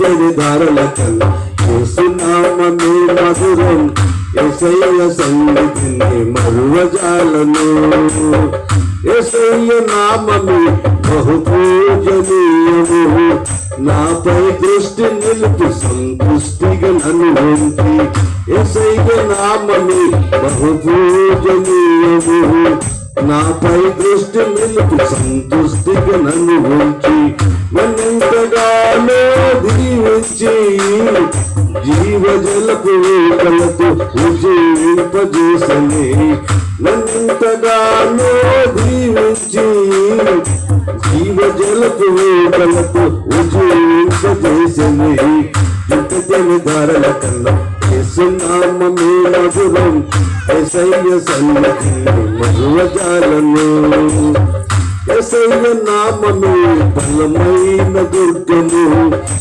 చిట్టడి ధారల కన్నా యేసునామమే మధురం. యేసయ్య సన్నిధిని మరువజాలను. యేసయ్య నామమే బహు పూజనీయము. నాపై దృష్టి నిలిపి సంతుష్టిగా నన్ను ఉంచి. యేసయ్య నామమే బహు పూజనీయము. నాపై దృష్టి నిలిపి సంతుష్టిగా నన్ను ఉంచి. నన్నెంతగానో దీవించి జీవజలపు ఊకలతో ఉజ్జీవింపజేసని. నన్నెంతగానో దీవించి జీవజలపు ఊకలతో ఉజ్జీవింపజేసని. చిట్టడి ధారల కన్నా యేసునామమే మధురం. యేసయ్య సన్నిధిని మరువజాలను. యేసయ్య నామమే బలమైన దుర్గము.